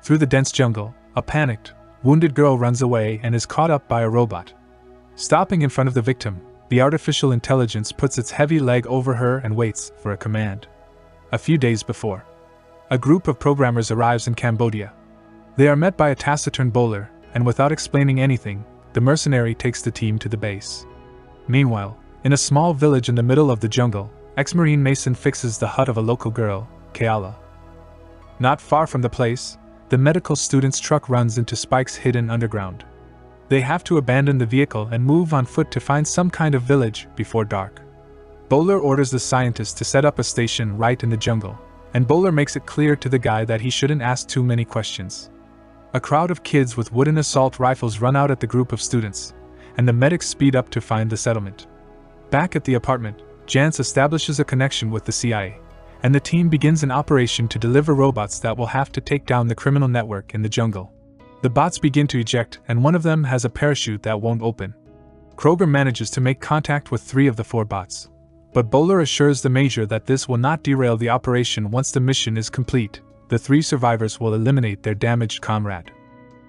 Through the dense jungle, a panicked, wounded girl runs away and is caught up by a robot. Stopping in front of the victim, the artificial intelligence puts its heavy leg over her and waits for a command. A few days before, a group of programmers arrives in Cambodia. They are met by a taciturn bowler, and without explaining anything, the mercenary takes the team to the base. Meanwhile, in a small village in the middle of the jungle, ex-Marine Mason fixes the hut of a local girl, Keala. Not far from the place, the medical student's truck runs into spikes hidden underground. They have to abandon the vehicle and move on foot to find some kind of village before dark. Bowler orders the scientist to set up a station right in the jungle, and Bowler makes it clear to the guy that he shouldn't ask too many questions. A crowd of kids with wooden assault rifles run out at the group of students, and the medics speed up to find the settlement. Back at the apartment, Jance establishes a connection with the CIA, and the team begins an operation to deliver robots that will have to take down the criminal network in the jungle. The bots begin to eject, and one of them has a parachute that won't open. Kroger manages to make contact with 3 of the 4 bots, but Bowler assures the Major that this will not derail the operation once the mission is complete. The 3 survivors will eliminate their damaged comrade.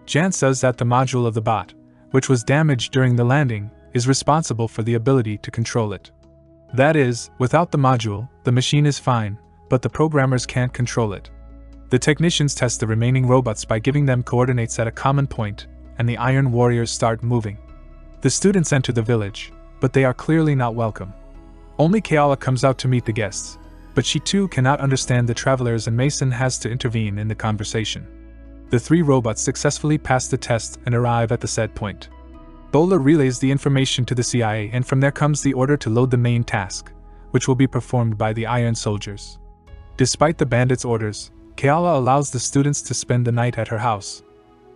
Jance says that the module of the bot, which was damaged during the landing, is responsible for the ability to control it. That is, without the module, the machine is fine, but the programmers can't control it. The technicians test the remaining robots by giving them coordinates at a common point, and the Iron Warriors start moving. The students enter the village, but they are clearly not welcome. Only Keala comes out to meet the guests, but she too cannot understand the travelers and Mason has to intervene in the conversation. The 3 robots successfully pass the test and arrive at the set point. Bowler relays the information to the CIA, and from there comes the order to load the main task, which will be performed by the Iron Soldiers. Despite the bandits' orders, Keala allows the students to spend the night at her house.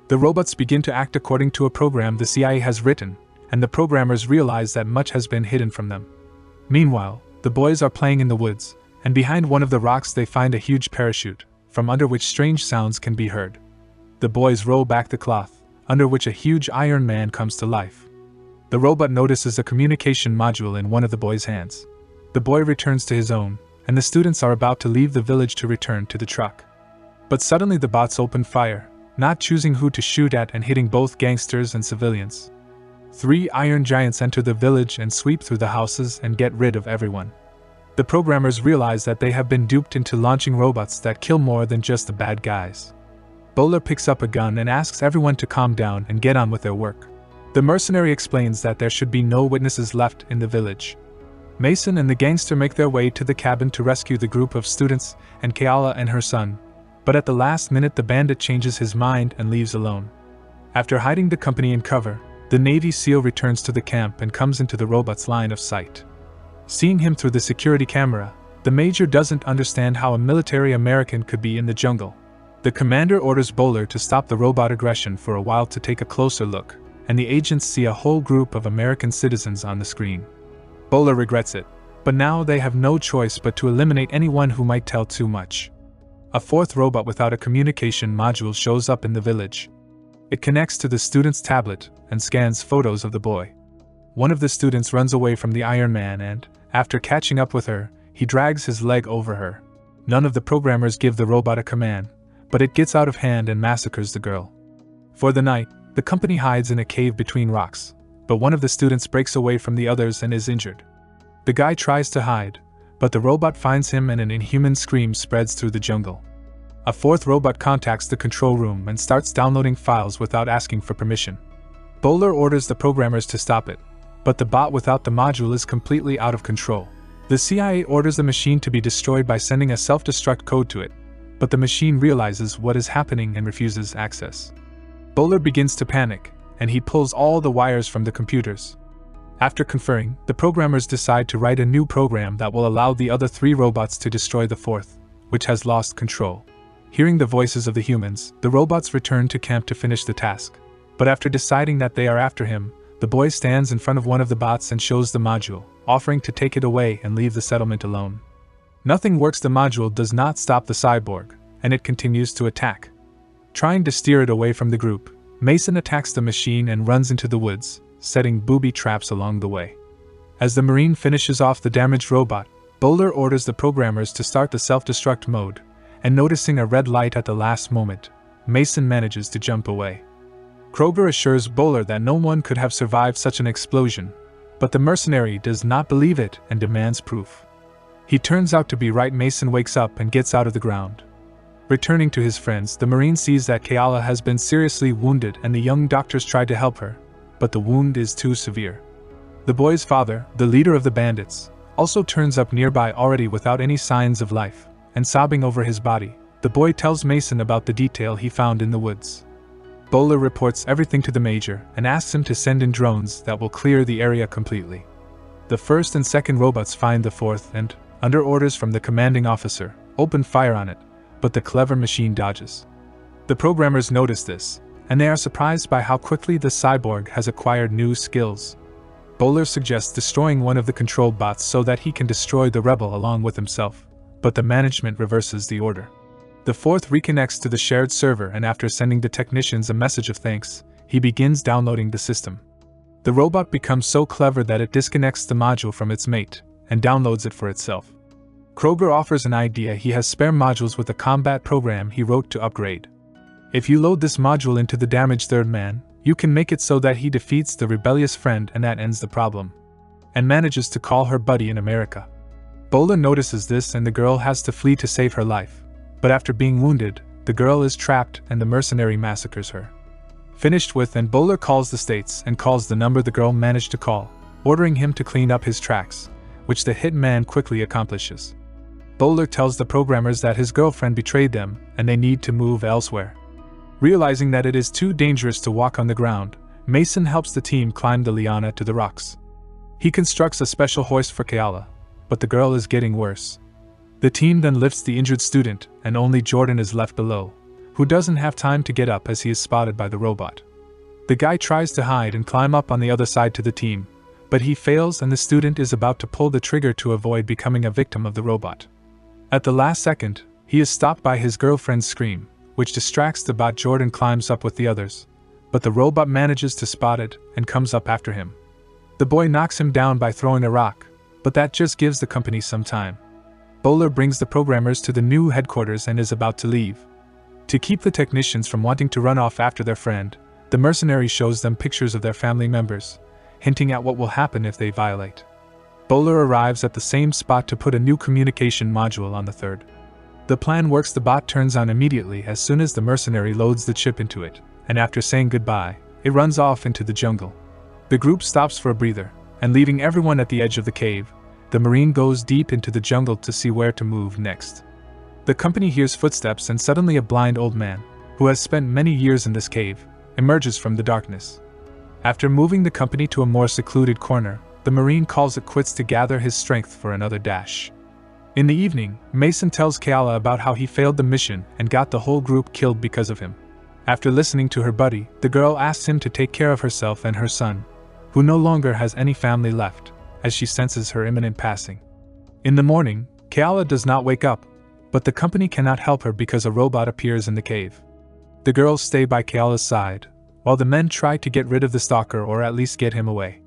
The robots begin to act according to a program the CIA has written, and the programmers realize that much has been hidden from them. Meanwhile, the boys are playing in the woods, and behind one of the rocks they find a huge parachute, from under which strange sounds can be heard. The boys roll back the cloth, under which a huge Iron Man comes to life. The robot notices a communication module in one of the boys' hands. The boy returns to his own, and the students are about to leave the village to return to the truck. But suddenly the bots open fire, not choosing who to shoot at and hitting both gangsters and civilians. 3 iron giants enter the village and sweep through the houses and get rid of everyone. The programmers realize that they have been duped into launching robots that kill more than just the bad guys. Bowler picks up a gun and asks everyone to calm down and get on with their work. The mercenary explains that there should be no witnesses left in the village. Mason and the gangster make their way to the cabin to rescue the group of students and Keala and her son, but at the last minute the bandit changes his mind and leaves alone. After hiding the company in cover, the Navy SEAL returns to the camp and comes into the robot's line of sight. Seeing him through the security camera, the Major doesn't understand how a military American could be in the jungle. The commander orders Bowler to stop the robot aggression for a while to take a closer look, and the agents see a whole group of American citizens on the screen. Bowler regrets it, but now they have no choice but to eliminate anyone who might tell too much. A 4th robot without a communication module shows up in the village. It connects to the student's tablet and scans photos of the boy. One of the students runs away from the Iron Man and, after catching up with her, he drags his leg over her. None of the programmers give the robot a command, but it gets out of hand and massacres the girl. For the night, the company hides in a cave between rocks, but one of the students breaks away from the others and is injured. The guy tries to hide, but the robot finds him and an inhuman scream spreads through the jungle. A 4th robot contacts the control room and starts downloading files without asking for permission. Bowler orders the programmers to stop it, but the bot without the module is completely out of control. The CIA orders the machine to be destroyed by sending a self-destruct code to it, but the machine realizes what is happening and refuses access. Bowler begins to panic, and he pulls all the wires from the computers. After conferring, the programmers decide to write a new program that will allow the other 3 robots to destroy the 4th, which has lost control. Hearing the voices of the humans, the robots return to camp to finish the task. But after deciding that they are after him, the boy stands in front of one of the bots and shows the module, offering to take it away and leave the settlement alone. Nothing works. The module does not stop the cyborg, and it continues to attack. Trying to steer it away from the group, Mason attacks the machine and runs into the woods, setting booby traps along the way. As the Marine finishes off the damaged robot, Bowler orders the programmers to start the self-destruct mode, and noticing a red light at the last moment, Mason manages to jump away. Kroger assures Bowler that no one could have survived such an explosion, but the mercenary does not believe it and demands proof. He turns out to be right. Mason wakes up and gets out of the ground. Returning to his friends, the Marine sees that Keala has been seriously wounded and the young doctors try to help her, but the wound is too severe. The boy's father, the leader of the bandits, also turns up nearby already without any signs of life, and sobbing over his body. The boy tells Mason about the detail he found in the woods. Bowler reports everything to the major and asks him to send in drones that will clear the area completely. The first and second robots find the fourth and, under orders from the commanding officer, open fire on it, but the clever machine dodges. The programmers notice this, and they are surprised by how quickly the cyborg has acquired new skills. Bowler suggests destroying one of the controlled bots so that he can destroy the rebel along with himself, but the management reverses the order. The fourth reconnects to the shared server, and after sending the technicians a message of thanks, he begins downloading the system. The robot becomes so clever that it disconnects the module from its mate and downloads it for itself. Kroger offers an idea. He has spare modules with a combat program he wrote to upgrade. If you load this module into the damaged third man, you can make it so that he defeats the rebellious friend, and that ends the problem. And manages to call her buddy in America. Bowler notices this and the girl has to flee to save her life. But after being wounded, the girl is trapped and the mercenary massacres her. Finished with, and Bowler calls the States and calls the number the girl managed to call, ordering him to clean up his tracks, which the hitman quickly accomplishes. Bowler tells the programmers that his girlfriend betrayed them and they need to move elsewhere. Realizing that it is too dangerous to walk on the ground, Mason helps the team climb the liana to the rocks. He constructs a special hoist for Keala, but the girl is getting worse. The team then lifts the injured student, and only Jordan is left below, who doesn't have time to get up as he is spotted by the robot. The guy tries to hide and climb up on the other side to the team, but he fails and the student is about to pull the trigger to avoid becoming a victim of the robot. At the last second, he is stopped by his girlfriend's scream, which distracts the bot. Jordan climbs up with the others, but the robot manages to spot it and comes up after him. The boy knocks him down by throwing a rock, but that just gives the company some time. Bowler brings the programmers to the new headquarters and is about to leave. To keep the technicians from wanting to run off after their friend, the mercenary shows them pictures of their family members, hinting at what will happen if they violate. Bowler arrives at the same spot to put a new communication module on the third. The plan works. The bot turns on immediately as soon as the mercenary loads the chip into it, and after saying goodbye, it runs off into the jungle. The group stops for a breather, and leaving everyone at the edge of the cave, the Marine goes deep into the jungle to see where to move next. The company hears footsteps and suddenly a blind old man, who has spent many years in this cave, emerges from the darkness. After moving the company to a more secluded corner, the Marine calls it quits to gather his strength for another dash. In the evening, Mason tells Keala about how he failed the mission and got the whole group killed because of him. After listening to her buddy, the girl asks him to take care of herself and her son, who no longer has any family left, as she senses her imminent passing. In the morning, Keala does not wake up, but the company cannot help her because a robot appears in the cave. The girls stay by Keala's side, while the men try to get rid of the stalker or at least get him away.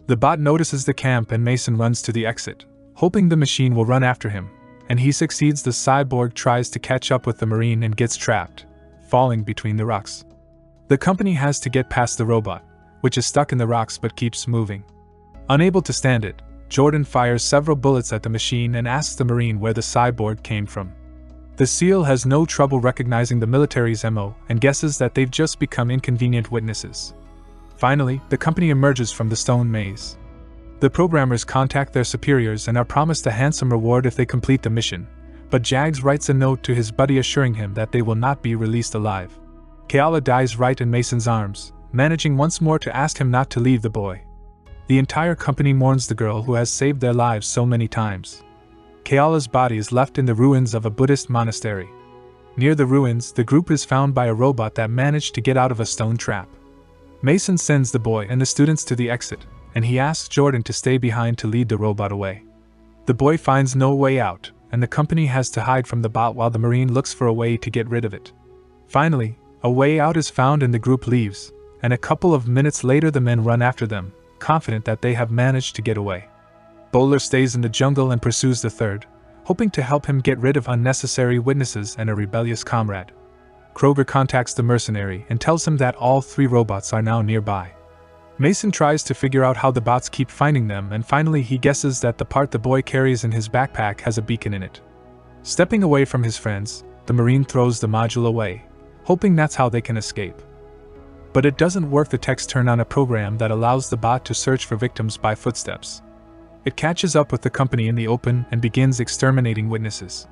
The bot notices the camp and Mason runs to the exit, hoping the machine will run after him, and he succeeds. The cyborg tries to catch up with the Marine and gets trapped, falling between the rocks. The company has to get past the robot, which is stuck in the rocks but keeps moving. Unable to stand it, Jordan fires several bullets at the machine and asks the Marine where the cyborg came from. The SEAL has no trouble recognizing the military's MO and guesses that they've just become inconvenient witnesses. Finally, the company emerges from the stone maze. The programmers contact their superiors and are promised a handsome reward if they complete the mission, but Jags writes a note to his buddy assuring him that they will not be released alive. Keala dies right in Mason's arms, managing once more to ask him not to leave the boy. The entire company mourns the girl who has saved their lives so many times. Keala's body is left in the ruins of a Buddhist monastery. Near the ruins, the group is found by a robot that managed to get out of a stone trap. Mason sends the boy and the students to the exit, and he asks Jordan to stay behind to lead the robot away. The boy finds no way out, and the company has to hide from the bot while the Marine looks for a way to get rid of it. Finally, a way out is found and the group leaves, and a couple of minutes later the men run after them, confident that they have managed to get away. Bowler stays in the jungle and pursues the third, hoping to help him get rid of unnecessary witnesses and a rebellious comrade. Kroger contacts the mercenary and tells him that all 3 robots are now nearby. Mason tries to figure out how the bots keep finding them, and finally he guesses that the part the boy carries in his backpack has a beacon in it. Stepping away from his friends, the Marine throws the module away, hoping that's how they can escape. But it doesn't work. The techs turn on a program that allows the bot to search for victims by footsteps. It catches up with the company in the open and begins exterminating witnesses.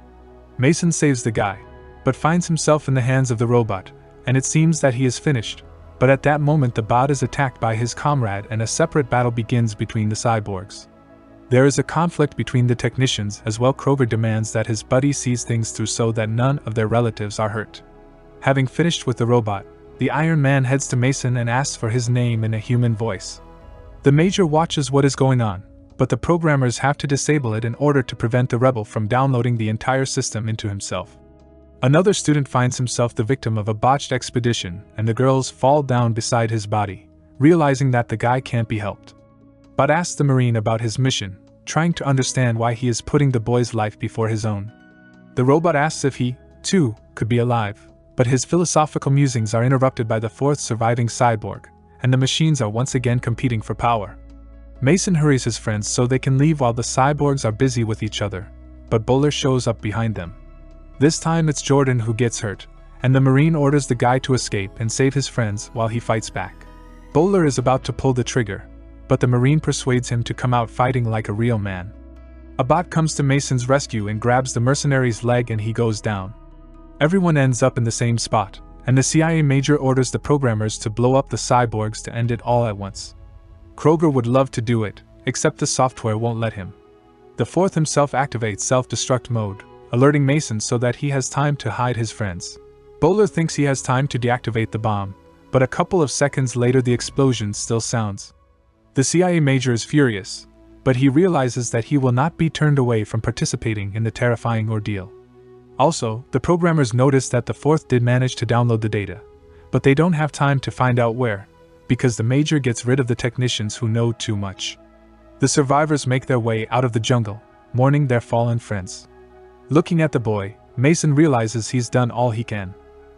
Mason saves the guy, but finds himself in the hands of the robot, and it seems that he is finished. But at that moment the bot is attacked by his comrade and a separate battle begins between the cyborgs. There is a conflict between the technicians as well. Kroger demands that his buddy sees things through so that none of their relatives are hurt. Having finished with the robot, the Iron Man heads to Mason and asks for his name in a human voice. The Major watches what is going on, but the programmers have to disable it in order to prevent the rebel from downloading the entire system into himself. Another student finds himself the victim of a botched expedition, and the girls fall down beside his body, realizing that the guy can't be helped. Bot asks the Marine about his mission, trying to understand why he is putting the boy's life before his own. The robot asks if he, too, could be alive, but his philosophical musings are interrupted by the 4th surviving cyborg, and the machines are once again competing for power. Mason hurries his friends so they can leave while the cyborgs are busy with each other, but Bowler shows up behind them. This time it's Jordan who gets hurt, and the Marine orders the guy to escape and save his friends while he fights back. Bowler is about to pull the trigger, but the Marine persuades him to come out fighting like a real man. A bot comes to Mason's rescue and grabs the mercenary's leg and he goes down. Everyone ends up in the same spot, and the CIA major orders the programmers to blow up the cyborgs to end it all at once. Kroger would love to do it, except the software won't let him. The 4th himself activates self-destruct mode, alerting Mason so that he has time to hide his friends. Bowler thinks he has time to deactivate the bomb, but a couple of seconds later the explosion still sounds. The CIA major is furious, but he realizes that he will not be turned away from participating in the terrifying ordeal. Also, the programmers notice that the 4th did manage to download the data, but they don't have time to find out where, because the major gets rid of the technicians who know too much. The survivors make their way out of the jungle, mourning their fallen friends. Looking at the boy, Mason realizes he's done all he can.